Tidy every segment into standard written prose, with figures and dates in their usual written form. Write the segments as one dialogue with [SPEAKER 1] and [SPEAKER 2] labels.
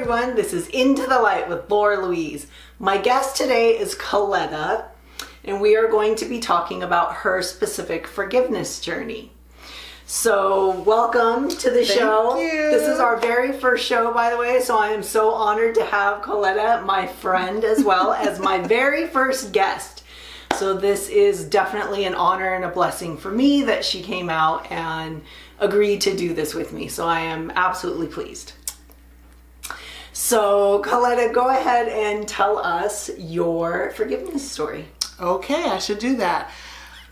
[SPEAKER 1] everyone, this is Into the Light with Laura Louise. My guest today is Cholette, and we are going to be talking about her specific forgiveness journey. So welcome to the show.
[SPEAKER 2] Thank you.
[SPEAKER 1] This is our very first show, by the way, so I am so honored to have Cholette, my friend, as well as my very first guest. So this is definitely an honor and a blessing for me that she came out and agreed to do this with me. So I am absolutely pleased. So Cholette, go ahead and tell us your forgiveness story.
[SPEAKER 2] Okay, I should do that.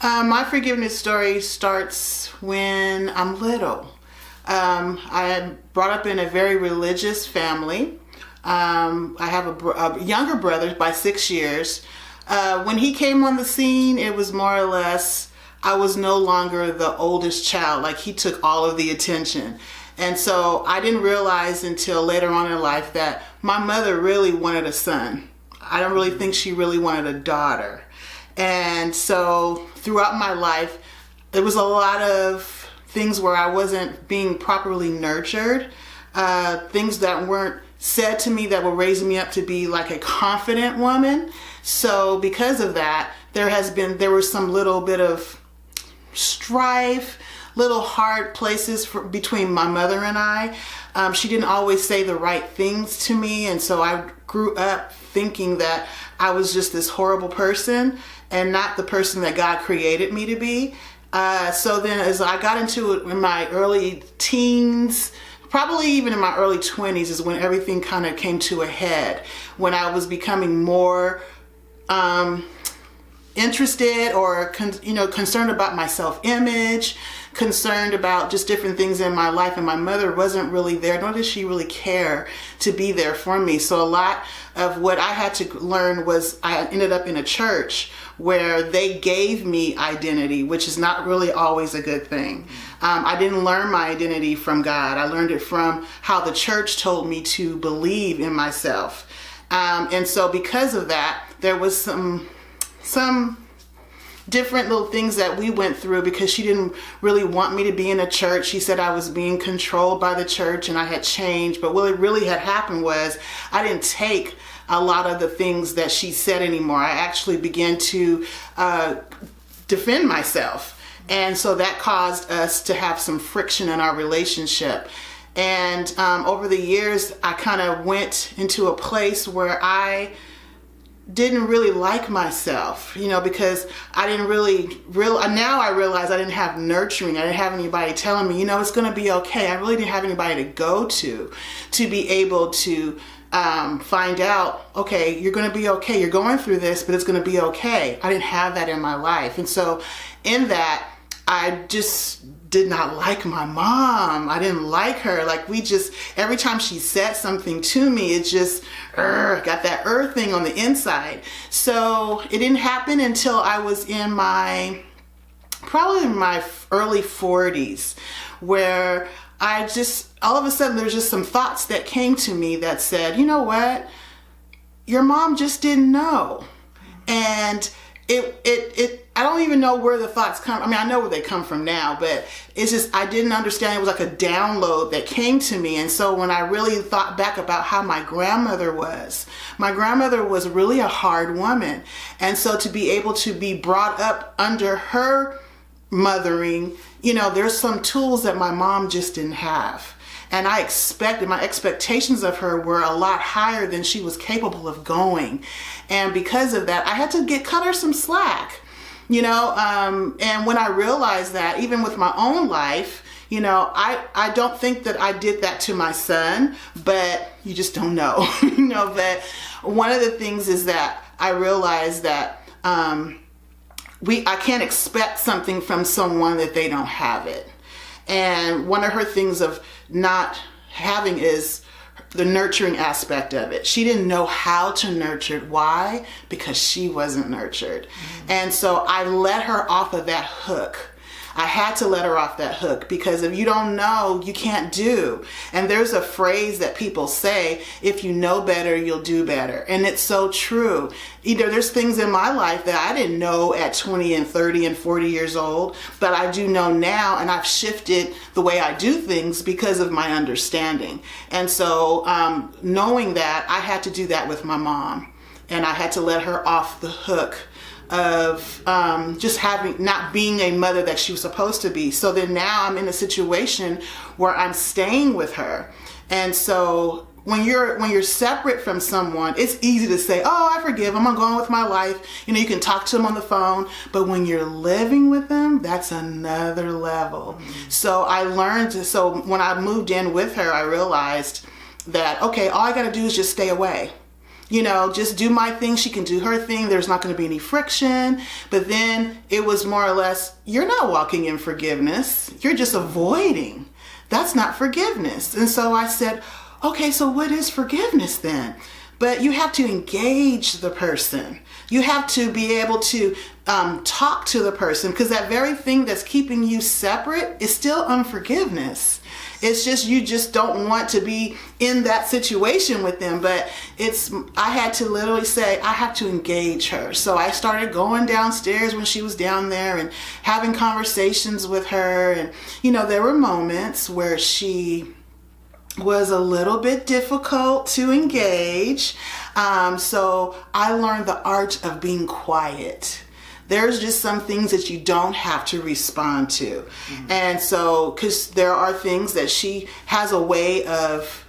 [SPEAKER 2] My forgiveness story starts when I'm little. I am brought up in a very religious family. I have a younger brother by 6 years. When he came on the scene, it was more or less, I was no longer the oldest child. Like, he took all of the attention. And so I didn't realize until later on in life that my mother really wanted a son. I don't really think she really wanted a daughter. And so throughout my life, there was a lot of things where I wasn't being properly nurtured, things that weren't said to me that were raising me up to be like a confident woman. So because of that, there was some little bit of strife, little hard places between my mother and I. She didn't always say the right things to me, and so I grew up thinking that I was just this horrible person and not the person that God created me to be. So then as I got into it in my early teens, probably even in my early 20s is when everything kind of came to a head, when I was becoming more interested or concerned about my self-image, concerned about just different things in my life, and my mother wasn't really there, nor did she really care to be there for me. So a lot of what I had to learn was I ended up in a church where they gave me identity, which is not really always a good thing. I didn't learn my identity from God. I learned it from how the church told me to believe in myself. And so because of that, there was some different little things that we went through because she didn't really want me to be in a church. She said I was being controlled by the church and I had changed. But what really had happened was I didn't take a lot of the things that she said anymore. I actually began to defend myself. And so that caused us to have some friction in our relationship. And over the years, I kind of went into a place where I didn't really like myself, because I didn't now I realize I didn't have nurturing. I didn't have anybody telling me, it's going to be okay. I really didn't have anybody to go to be able to find out, okay, you're going to be okay. You're going through this, but it's going to be okay. I didn't have that in my life. And so in that, I just did not like my mom. I didn't like her. Like, every time she said something to me, it just got that thing on the inside. So it didn't happen until I was probably in my early 40s, where all of a sudden there's just some thoughts that came to me that said, you know what? Your mom just didn't know. And I don't even know where the thoughts come. I mean, I know where they come from now, but it's just, I didn't understand. It was like a download that came to me. And so when I really thought back about how my grandmother was really a hard woman. And so to be able to be brought up under her mothering, there's some tools that my mom just didn't have. And my expectations of her were a lot higher than she was capable of going. And because of that, I had to cut her some slack, and when I realized that, even with my own life, I don't think that I did that to my son, but you just don't know, but one of the things is that I realized that, I can't expect something from someone that they don't have it. And one of her things of not having is the nurturing aspect of it. She didn't know how to nurture. Why? Because she wasn't nurtured. Mm-hmm. And so I let her off of that hook. I had to let her off that hook, because if you don't know, you can't do. And there's a phrase that people say, if you know better, you'll do better. And it's so true. There's things in my life that I didn't know at 20 and 30 and 40 years old, but I do know now, and I've shifted the way I do things because of my understanding. And so knowing that, I had to do that with my mom, and I had to let her off the hook of just not being a mother that she was supposed to be. So then now I'm in a situation where I'm staying with her. And so when you're separate from someone, it's easy to say, oh, I forgive them, I'm going with my life. You can talk to them on the phone. But when you're living with them, that's another level. Mm-hmm. So I learned so when I moved in with her, I realized that, okay, all I got to do is just stay away. Just do my thing. She can do her thing. There's not going to be any friction. But then it was more or less, you're not walking in forgiveness. You're just avoiding. That's not forgiveness. And so I said, okay, so what is forgiveness then? But you have to engage the person. You have to be able to talk to the person, because that very thing that's keeping you separate is still unforgiveness. It's just, you just don't want to be in that situation with them. But I had to literally say, I have to engage her. So I started going downstairs when she was down there and having conversations with her. And, there were moments where she was a little bit difficult to engage. So I learned the art of being quiet. There's just some things that you don't have to respond to. Mm-hmm. And so, because there are things that she has a way of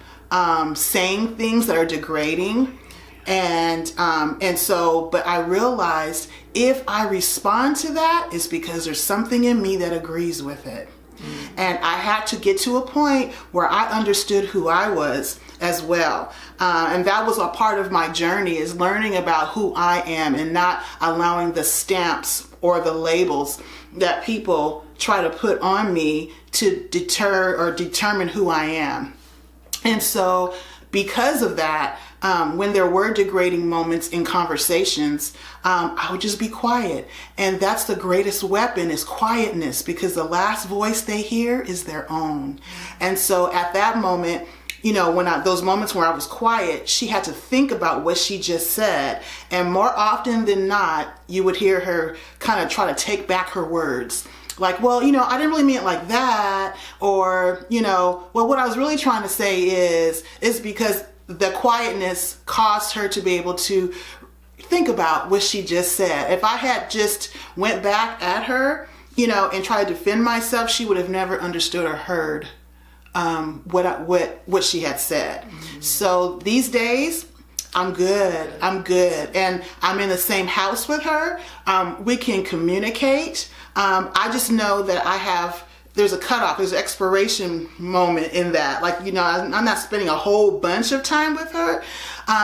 [SPEAKER 2] saying things that are degrading. And so, but I realized if I respond to that, it's because there's something in me that agrees with it. Mm-hmm. And I had to get to a point where I understood who I was as well. And that was a part of my journey, is learning about who I am and not allowing the stamps or the labels that people try to put on me to deter or determine who I am. And so because of that, when there were degrading moments in conversations, I would just be quiet. And that's the greatest weapon, is quietness, because the last voice they hear is their own. And so at that moment, those moments where I was quiet, she had to think about what she just said. And more often than not, you would hear her kind of try to take back her words. Like, well, I didn't really mean it like that. Or, well, what I was really trying to say is because the quietness caused her to be able to think about what she just said. If I had just went back at her, and tried to defend myself, she would have never understood or heard what she had said. Mm-hmm. So these days, I'm good. And I'm in the same house with her. We can communicate. I just know that there's a cutoff, there's an expiration moment in that. Like, I'm not spending a whole bunch of time with her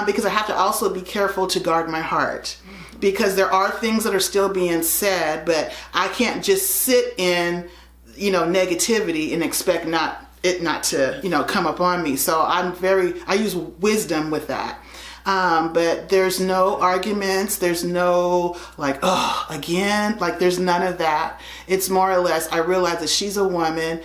[SPEAKER 2] because I have to also be careful to guard my heart. Because there are things that are still being said, but I can't just sit in, negativity and expect it not to, come up on me. So I use wisdom with that. But there's no arguments. There's no again, there's none of that. It's more or less, I realize that she's a woman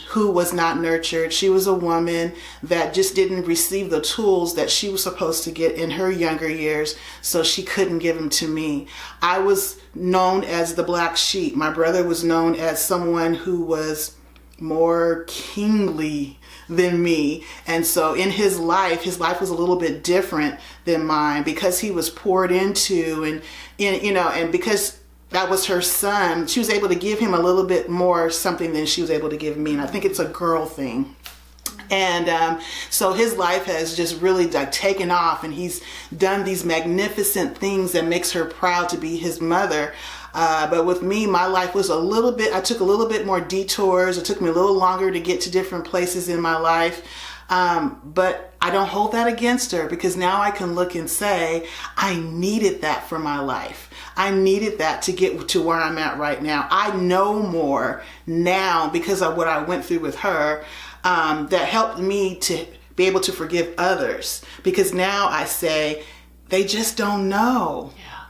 [SPEAKER 2] who was not nurtured. She was a woman that just didn't receive the tools that she was supposed to get in her younger years, so she couldn't give them to me. I was known as the black sheep. My brother was known as someone who was more kingly than me. And so in his life was a little bit different than mine, because he was poured into and because that was her son, she was able to give him a little bit more something than she was able to give me. And I think it's a girl thing. And so his life has just really taken off, and he's done these magnificent things that makes her proud to be his mother. But with me, my life was I took a little bit more detours. It took me a little longer to get to different places in my life. But I don't hold that against her, because now I can look and say, I needed that for my life. I needed that to get to where I'm at right now. I know more now because of what I went through with her, that helped me to be able to forgive others. Because now I say, they just don't know.
[SPEAKER 1] Yeah.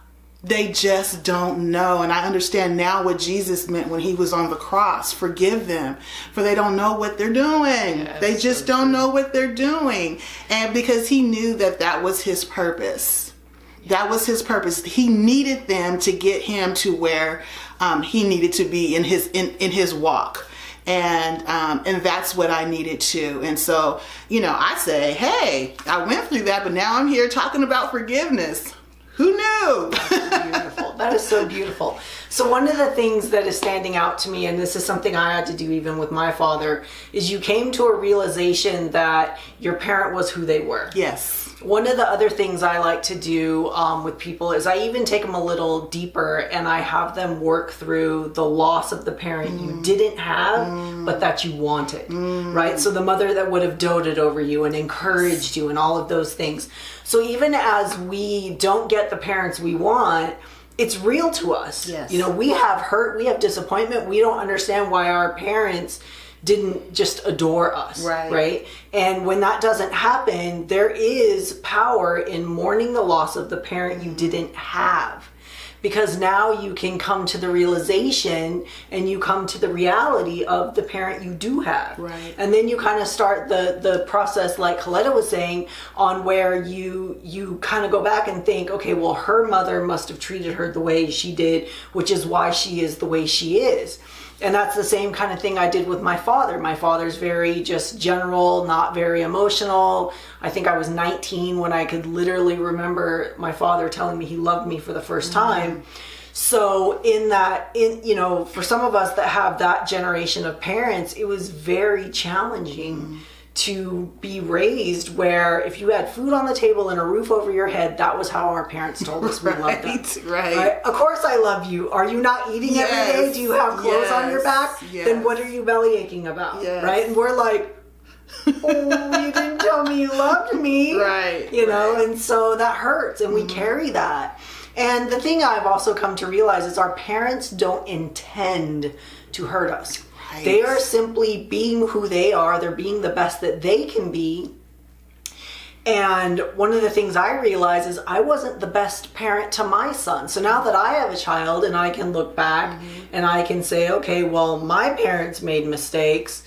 [SPEAKER 2] They just don't know. And I understand now what Jesus meant when he was on the cross. Forgive them, for they don't know what they're doing.
[SPEAKER 1] Yes,
[SPEAKER 2] they just don't know what they're doing. And because he knew that that was his purpose. That was his purpose. He needed them to get him to where he needed to be in his walk. And that's what I needed too. And so, I say, hey, I went through that, but now I'm here talking about forgiveness. Who knew?
[SPEAKER 1] That's beautiful. That is so beautiful. So one of the things that is standing out to me, and this is something I had to do even with my father, is you came to a realization that your parent was who they were.
[SPEAKER 2] Yes.
[SPEAKER 1] One of the other things I like to do with people is I even take them a little deeper and I have them work through the loss of the parent you didn't have, but that you wanted, right? So the mother that would have doted over you and encouraged you and all of those things. So even as we don't get the parents we want, it's real to us.
[SPEAKER 2] Yes.
[SPEAKER 1] We have hurt, we have disappointment. We don't understand why our parents didn't just adore us, right? And when that doesn't happen, there is power in mourning the loss of the parent you didn't have. Because now you can come to the realization and you come to the reality of the parent you do have.
[SPEAKER 2] Right.
[SPEAKER 1] And then you kind of start the process, like Cholette was saying, on where you kind of go back and think, okay, well, her mother must have treated her the way she did, which is why she is the way she is. And that's the same kind of thing I did with my father. My father's very just general, not very emotional. I think I was 19 when I could literally remember my father telling me he loved me for the first time. So for some of us that have that generation of parents, it was very challenging to be raised where if you had food on the table and a roof over your head, that was how our parents told us we loved them.
[SPEAKER 2] Right.
[SPEAKER 1] Of course I love you. Are you not eating every day? Do you have clothes on your back?
[SPEAKER 2] Yes.
[SPEAKER 1] Then what are you belly aching about?
[SPEAKER 2] Yes.
[SPEAKER 1] Right? And we're like, oh, you didn't tell me you loved me.
[SPEAKER 2] Right.
[SPEAKER 1] And so that hurts and we carry that. And the thing I've also come to realize is our parents don't intend to hurt us. They are simply being who they are. They're being the best that they can be. And one of the things I realize is I wasn't the best parent to my son. So now that I have a child and I can look back and I can say, okay, well, my parents made mistakes.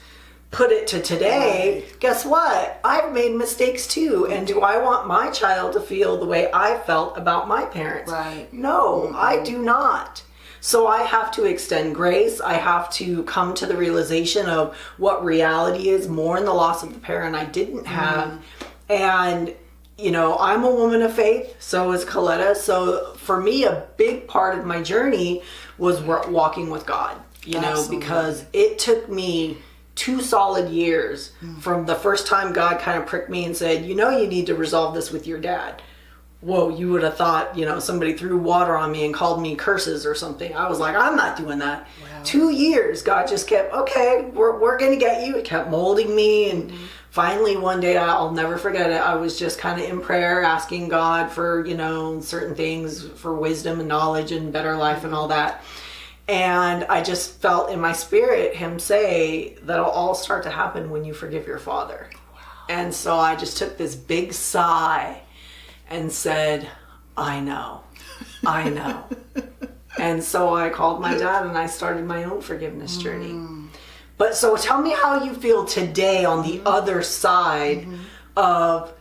[SPEAKER 1] Put it to today, guess what? I've made mistakes too. And do I want my child to feel the way I felt about my parents?
[SPEAKER 2] Right.
[SPEAKER 1] No, I do not. So I have to extend grace. I have to come to the realization of what reality is, mourn the loss of the parent I didn't have. And, I'm a woman of faith, so is Cholette. So for me, a big part of my journey was walking with God, because it took me 2 solid years from the first time God kind of pricked me and said, you need to resolve this with your dad. Whoa, you would have thought, somebody threw water on me and called me curses or something. I was like, I'm not doing that. Wow. 2 years, God just kept, okay, we're going to get you. It kept molding me. And finally, one day, I'll never forget it. I was just kind of in prayer, asking God for, certain things, for wisdom and knowledge and better life and all that. And I just felt in my spirit him say that'll all start to happen when you forgive your father. Wow. And so I just took this big sigh and said, I know. And so I called my dad and I started my own forgiveness journey. But so tell me how you feel today on the other side of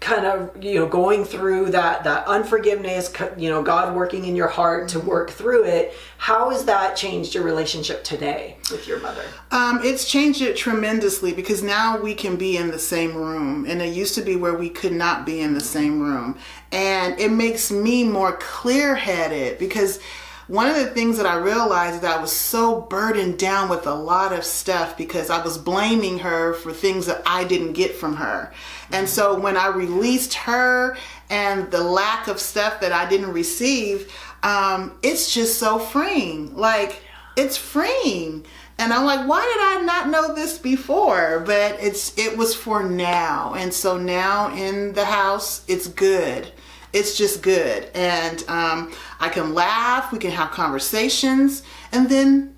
[SPEAKER 1] kind of, going through that unforgiveness, God working in your heart to work through it. How has that changed your relationship today with your mother?
[SPEAKER 2] It's changed it tremendously because now we can be in the same room. And it used to be where we could not be in the same room. And it makes me more clear-headed because one of the things that I realized is that I was so burdened down with a lot of stuff because I was blaming her for things that I didn't get from her. And so when I released her and the lack of stuff that I didn't receive, it's just so freeing. Like, it's freeing. And I'm like, why did I not know this before? But it was for now. And so now in the house, it's good. It's just good. And I can laugh, we can have conversations, and then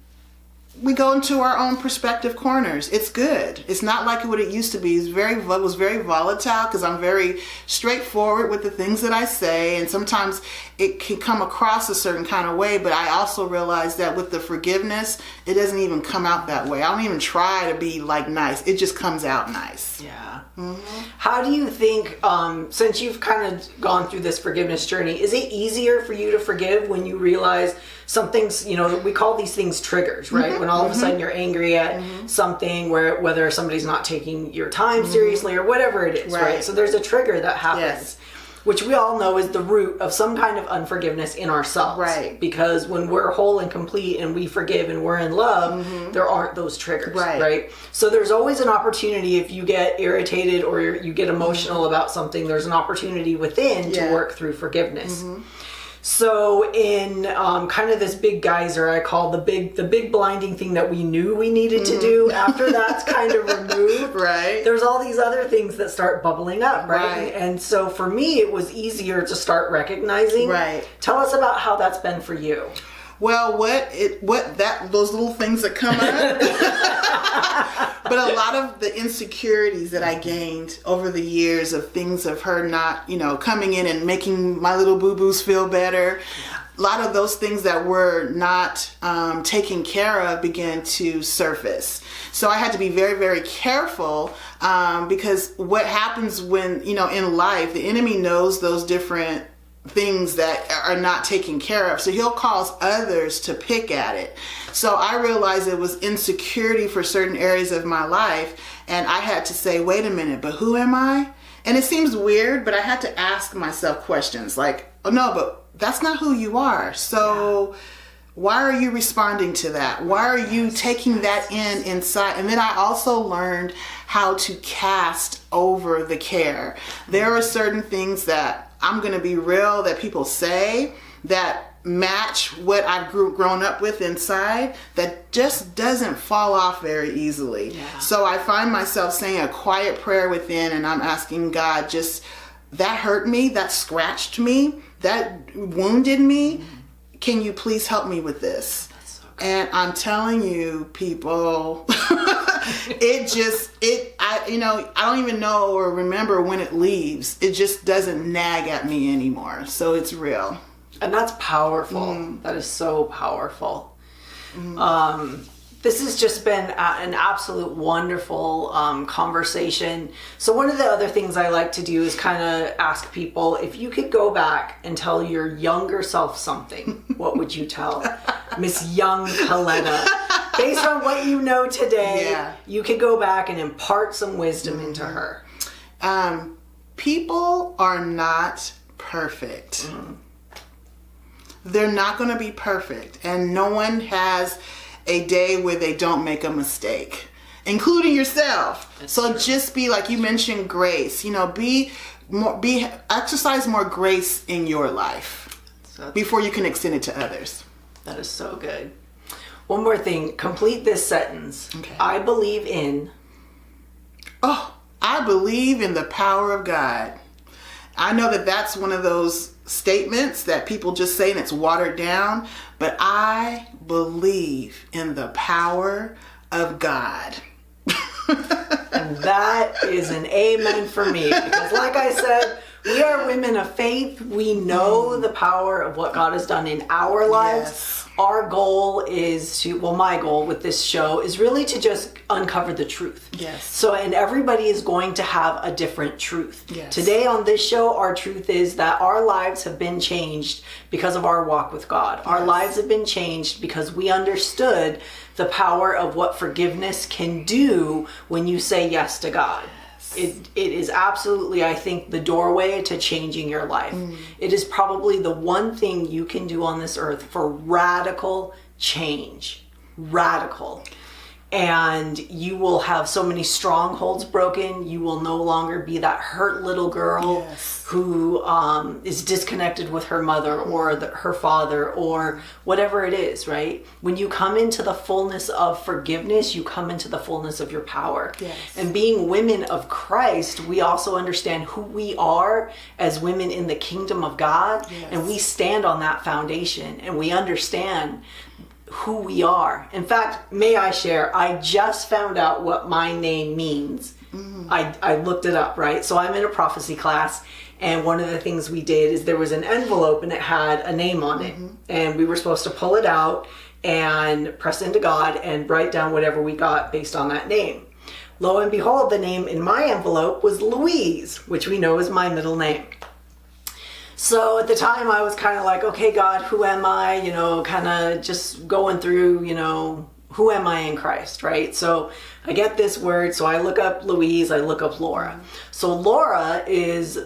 [SPEAKER 2] we go into our own perspective corners. It's good. It's not like what it used to be. It was very volatile because I'm very straightforward with the things that I say, and sometimes it can come across a certain kind of way, but I also realize that with the forgiveness, it doesn't even come out that way. I don't even try to be like nice. It just comes out nice.
[SPEAKER 1] Yeah. How do you think, since you've kind of gone through this forgiveness journey, is it easier for you to forgive when you realize something's, we call these things triggers, right? When all of a sudden you're angry at something, whether somebody's not taking your time seriously or whatever it is, right? So there's a trigger that happens, which we all know is the root of some kind of unforgiveness in ourselves.
[SPEAKER 2] Right.
[SPEAKER 1] Because when we're whole and complete and we forgive and we're in love, there aren't those triggers, right? So there's always an opportunity if you get irritated or you get emotional about something, there's an opportunity within to work through forgiveness. So in kind of this big geyser, I call the big blinding thing that we knew we needed to do, after that's kind of removed, there's all these other things that start bubbling up, right? And so for me, it was easier to start recognizing. Tell us about how that's been for you.
[SPEAKER 2] Well, those little things that come up, but a lot of the insecurities that I gained over the years of things of her not, coming in and making my little boo-boos feel better. A lot of those things that were not taken care of began to surface. So I had to be very, very careful because what happens when, in life, the enemy knows those different things that are not taken care of. So he'll cause others to pick at it. So I realized it was insecurity for certain areas of my life. And I had to say, wait a minute, but who am I? And it seems weird, but I had to ask myself questions like, oh no, but that's not who you are. So why are you responding to that? Why are you taking that inside? And then I also learned how to cast over the care. There are certain things that I'm going to be real that people say that match what I've grown up with inside that just doesn't fall off very easily. So I find myself saying a quiet prayer within, and I'm asking God, just that hurt me, that scratched me, that wounded me. Can you please help me with this? And I'm telling you, people, I don't even know or remember when it leaves. It just doesn't nag at me anymore. So it's real.
[SPEAKER 1] And that's powerful. That is so powerful. This has just been an absolute wonderful conversation. So one of the other things I like to do is kind of ask people, if you could go back and tell your younger self something, what would you tell Miss Young Cholette? Based on what you know today, you could go back and impart some wisdom into her.
[SPEAKER 2] People are not perfect. They're not going to be perfect. And no one has a day where they don't make a mistake, including yourself. That's true. Just be, like you mentioned, grace. Exercise more grace in your life before you can extend it to others.
[SPEAKER 1] That is so good. One more thing. Complete this sentence. Okay. I believe in.
[SPEAKER 2] I believe in the power of God. I know that that's one of those statements that people just say and it's watered down, but I believe in the power of God.
[SPEAKER 1] And that is an amen for me, because like I said, we are women of faith. We know the power of what God has done in our lives. Our goal is my goal with this show is really to just uncover the truth. So, and everybody is going to have a different truth. Today on this show, our truth is that our lives have been changed because of our walk with God. Our lives have been changed because we understood the power of what forgiveness can do when you say yes to God. It is absolutely, I think, the doorway to changing your life. It is probably the one thing you can do on this earth for radical change. Radical. And you will have so many strongholds broken. You will no longer be that hurt little girl who is disconnected with her mother or her father or whatever it is, right? When you come into the fullness of forgiveness, you come into the fullness of your power. And being women of Christ, we also understand who we are as women in the kingdom of God. And we stand on that foundation, and we understand who we are. In fact, may I share, I just found out what my name means. I looked it up, right? So I'm in a prophecy class, and one of the things we did is there was an envelope and it had a name on it. And we were supposed to pull it out and press into God and write down whatever we got based on that name. Lo and behold, the name in my envelope was Louise, which we know is my middle name. So at the time I was kind of like, okay, God, who am I? You know, kind of just going through, you know, who am I in Christ, right? So I get this word, so I look up Louise, I look up Laura. So Laura is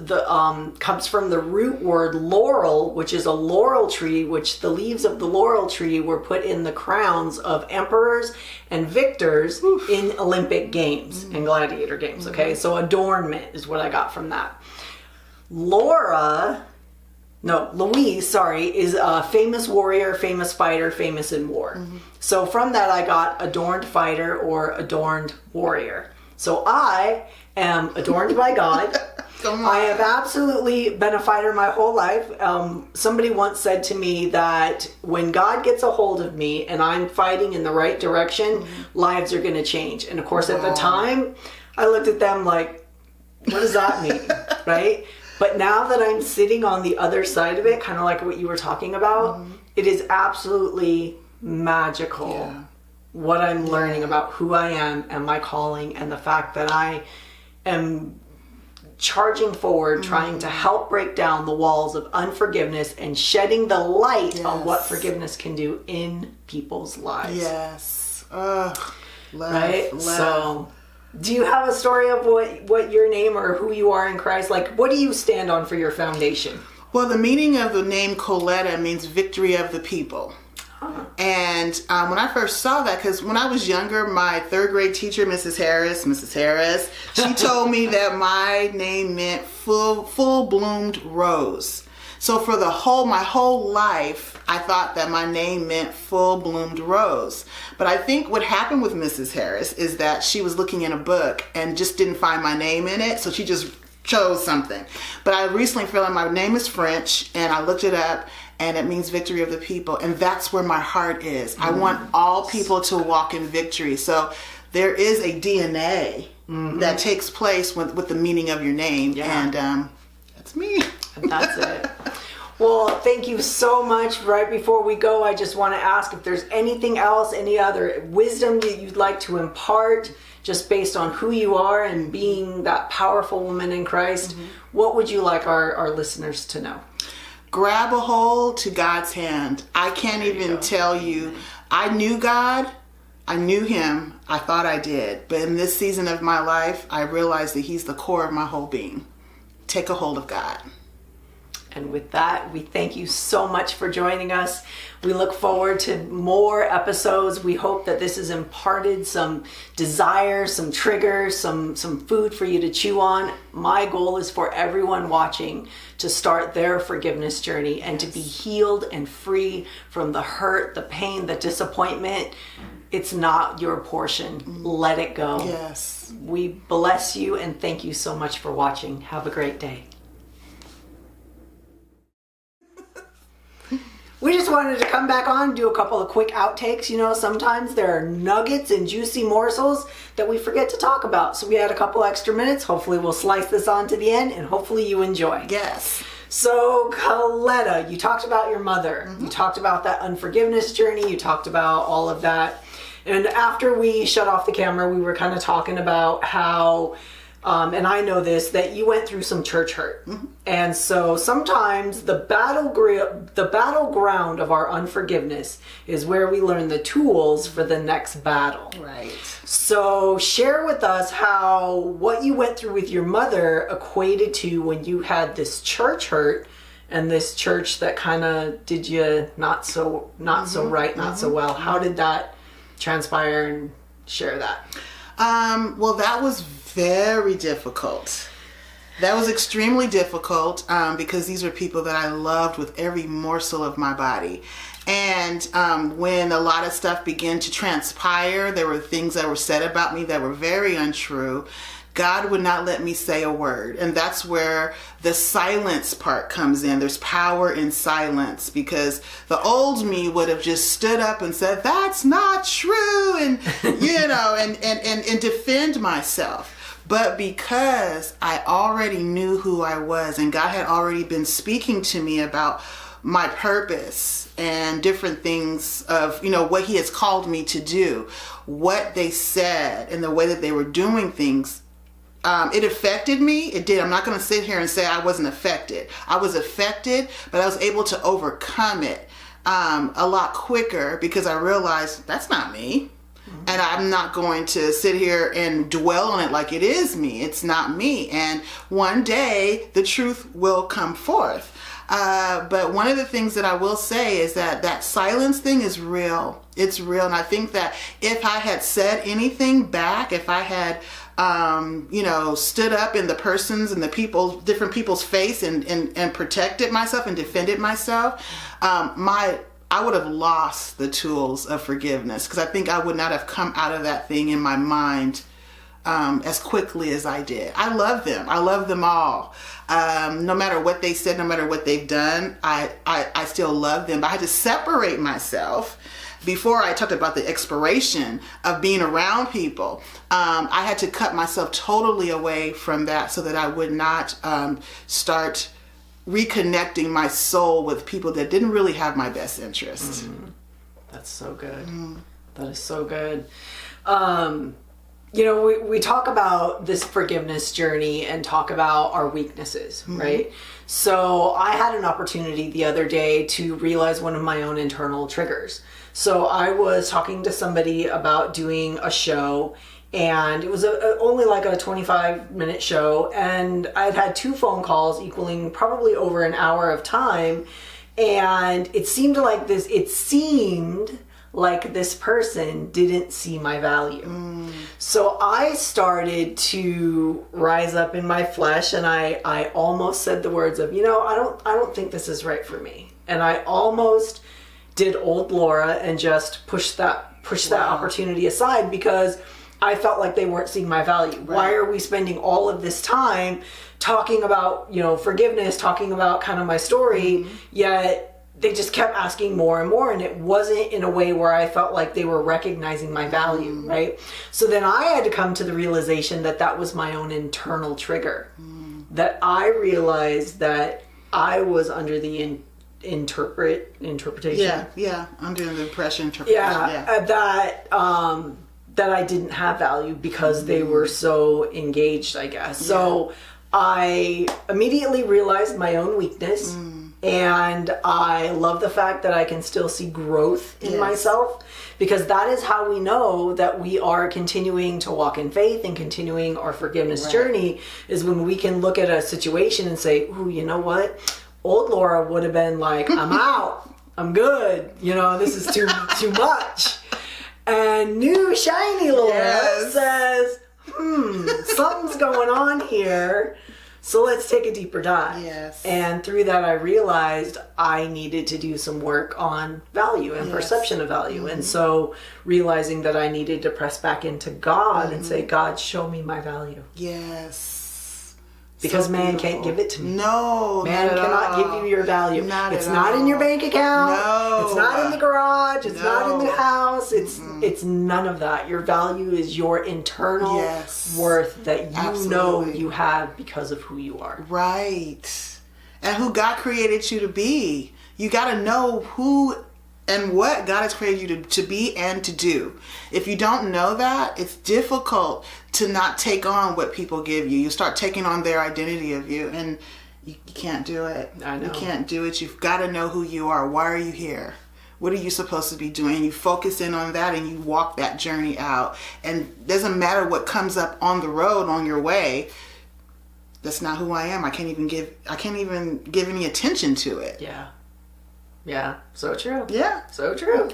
[SPEAKER 1] comes from the root word laurel, which is a laurel tree, which the leaves of the laurel tree were put in the crowns of emperors and victors in Olympic games and gladiator games, okay? So adornment is what I got from that. Louise, is a famous warrior, famous fighter, famous in war. So from that I got adorned fighter or adorned warrior. So I am adorned by God. I have absolutely been a fighter my whole life. Somebody once said to me that when God gets a hold of me and I'm fighting in the right direction, lives are going to change. And of course at the time, I looked at them like, what does that mean, right? But now that I'm sitting on the other side of it, kind of like what you were talking about, it is absolutely magical what I'm learning about who I am and my calling, and the fact that I am charging forward, trying to help break down the walls of unforgiveness and shedding the light on what forgiveness can do in people's lives.
[SPEAKER 2] Yes. Love,
[SPEAKER 1] right?
[SPEAKER 2] love.
[SPEAKER 1] So do you have a story of what your name or who you are in Christ? Like, what do you stand on for your foundation?
[SPEAKER 2] Well, the meaning of the name Cholette means victory of the people. And when I first saw that, because when I was younger, my third grade teacher, Mrs. Harris, she told me that my name meant full bloomed rose. So for my whole life, I thought that my name meant full bloomed rose. But I think what happened with Mrs. Harris is that she was looking in a book and just didn't find my name in it. So she just chose something. But I recently found my name is French, and I looked it up, and it means victory of the people. And that's where my heart is. I want all people to walk in victory. So there is a DNA that takes place with the meaning of your name. Yeah. And that's me.
[SPEAKER 1] And that's it. Well, thank you so much. Right before we go, I just want to ask if there's anything else, any other wisdom that you'd like to impart just based on who you are and being that powerful woman in Christ. What would you like our listeners to know?
[SPEAKER 2] Grab a hold to God's hand. I can't even tell you. I knew God. I knew him. I thought I did. But in this season of my life, I realized that he's the core of my whole being. Take a hold of God.
[SPEAKER 1] And with that, we thank you so much for joining us. We look forward to more episodes. We hope that this has imparted some desire, some triggers, some food for you to chew on. My goal is for everyone watching to start their forgiveness journey and to be healed and free from the hurt, the pain, the disappointment. It's not your portion. Let it go.
[SPEAKER 2] Yes.
[SPEAKER 1] We bless you and thank you so much for watching. Have a great day. We just wanted to come back on and do a couple of quick outtakes. You know, sometimes there are nuggets and juicy morsels that we forget to talk about. So we had a couple extra minutes. Hopefully we'll slice this on to the end and hopefully you enjoy.
[SPEAKER 2] Yes.
[SPEAKER 1] So Cholette, you talked about your mother. You talked about that unforgiveness journey. You talked about all of that. And after we shut off the camera, we were kind of talking about how and I know this, that you went through some church hurt. And so sometimes the battleground of our unforgiveness is where we learn the tools for the next battle.
[SPEAKER 2] Right.
[SPEAKER 1] So share with us how what you went through with your mother equated to when you had this church hurt and this church that kind of did you not so right, not so well. How did that transpire, and share that?
[SPEAKER 2] Well, that was very difficult. That was extremely difficult because these are people that I loved with every morsel of my body. And when a lot of stuff began to transpire, there were things that were said about me that were very untrue. God would not let me say a word. And that's where the silence part comes in. There's power in silence, because the old me would have just stood up and said, that's not true. And, and defend myself. But because I already knew who I was, and God had already been speaking to me about my purpose and different things of, what he has called me to do, what they said and the way that they were doing things, it affected me. It did. I'm not going to sit here and say I wasn't affected. I was affected, but I was able to overcome it a lot quicker, because I realized that's not me. And I'm not going to sit here and dwell on it like it is me. It's not me. And one day the truth will come forth. But one of the things that I will say is that silence thing is real. It's real. And I think that if I had said anything back, if I had, stood up in the person's and the different people's face and protected myself and defended myself, I would have lost the tools of forgiveness, because I think I would not have come out of that thing in my mind as quickly as I did. I love them. I love them all. No matter what they said, no matter what they've done, I still love them. But I had to separate myself. Before I talked about the expiration of being around people, I had to cut myself totally away from that so that I would not start reconnecting my soul with people that didn't really have my best interest.
[SPEAKER 1] That's so good. That is so good. We talk about this forgiveness journey and talk about our weaknesses, right? So I had an opportunity the other day to realize one of my own internal triggers. So I was talking to somebody about doing a show, and it was only like a 25-minute show, and I'd had 2 phone calls equaling probably over an hour of time, and it seemed like this person didn't see my value. So I started to rise up in my flesh, and I almost said the words of, I don't think this is right for me. And I almost did old Laura and just push that opportunity aside, because I felt like they weren't seeing my value. Right. Why are we spending all of this time talking about, forgiveness, talking about kind of my story, yet they just kept asking more and more, and it wasn't in a way where I felt like they were recognizing my value, right? So then I had to come to the realization that was my own internal trigger, that I realized that I was under the interpretation.
[SPEAKER 2] Under the impression, interpretation.
[SPEAKER 1] That I didn't have value because they were so engaged, I guess. So I immediately realized my own weakness, and I love the fact that I can still see growth in myself, because that is how we know that we are continuing to walk in faith and continuing our forgiveness journey, is when we can look at a situation and say, ooh, you know what? Old Laura would have been like, I'm out. I'm good. This is too much. And new shiny Laura says, something's going on here. So let's take a deeper dive. Yes. And through that, I realized I needed to do some work on value and perception of value. And so realizing that I needed to press back into God and say, God, show me my value.
[SPEAKER 2] Yes.
[SPEAKER 1] Because
[SPEAKER 2] so
[SPEAKER 1] man can't give it to me.
[SPEAKER 2] No,
[SPEAKER 1] man cannot give you your value. It's not in your bank account. No. It's not in the garage. It's not in the house. It's none of that. Your value is your internal worth that you know you have because of who you are.
[SPEAKER 2] Right. And who God created you to be. You got to know who and what God has created you to be and to do. If you don't know that, it's difficult to not take on what people give you. You start taking on their identity of you, and you can't do it.
[SPEAKER 1] I know.
[SPEAKER 2] You can't do it. You've got to know who you are. Why are you here? What are you supposed to be doing? You focus in on that and you walk that journey out. And it doesn't matter what comes up on the road, on your way. That's not who I am. I can't even give any attention to it.
[SPEAKER 1] Yeah, so true.
[SPEAKER 2] Yeah.
[SPEAKER 1] So true.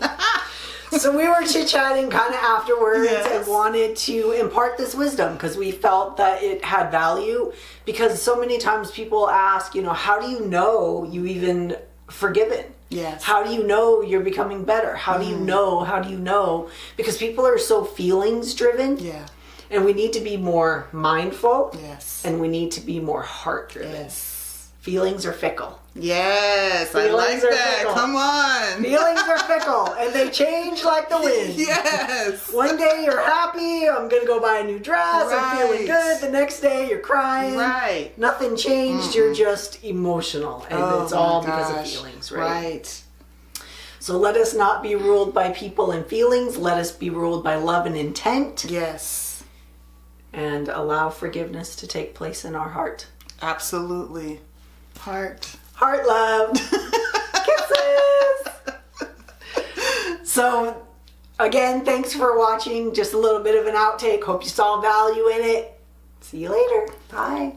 [SPEAKER 1] So we were chit-chatting kind of afterwards and wanted to impart this wisdom because we felt that it had value, because so many times people ask, how do you know you even forgiven?
[SPEAKER 2] Yes.
[SPEAKER 1] How do you know you're becoming better? How do you know? Because people are so feelings driven.
[SPEAKER 2] Yeah.
[SPEAKER 1] And we need to be more mindful.
[SPEAKER 2] Yes.
[SPEAKER 1] And we need to be more heart-driven.
[SPEAKER 2] Yes.
[SPEAKER 1] Feelings are fickle.
[SPEAKER 2] Yes, I
[SPEAKER 1] Feelings
[SPEAKER 2] like
[SPEAKER 1] are
[SPEAKER 2] that.
[SPEAKER 1] fickle.
[SPEAKER 2] Come on.
[SPEAKER 1] Feelings are fickle, and they change like the wind.
[SPEAKER 2] Yes.
[SPEAKER 1] One day you're happy, I'm gonna go buy a new dress, I'm feeling
[SPEAKER 2] Right.
[SPEAKER 1] good. The next day you're crying.
[SPEAKER 2] Right.
[SPEAKER 1] Nothing changed, you're just emotional. And
[SPEAKER 2] Oh
[SPEAKER 1] it's all
[SPEAKER 2] my
[SPEAKER 1] because
[SPEAKER 2] gosh.
[SPEAKER 1] of feelings, right?
[SPEAKER 2] Right.
[SPEAKER 1] So let us not be ruled by people and feelings. Let us be ruled by love and intent.
[SPEAKER 2] Yes.
[SPEAKER 1] And allow forgiveness to take place in our heart.
[SPEAKER 2] Absolutely. Heart.
[SPEAKER 1] Heart love. Kisses. So, again, thanks for watching. Just a little bit of an outtake. Hope you saw value in it. See you later. Bye.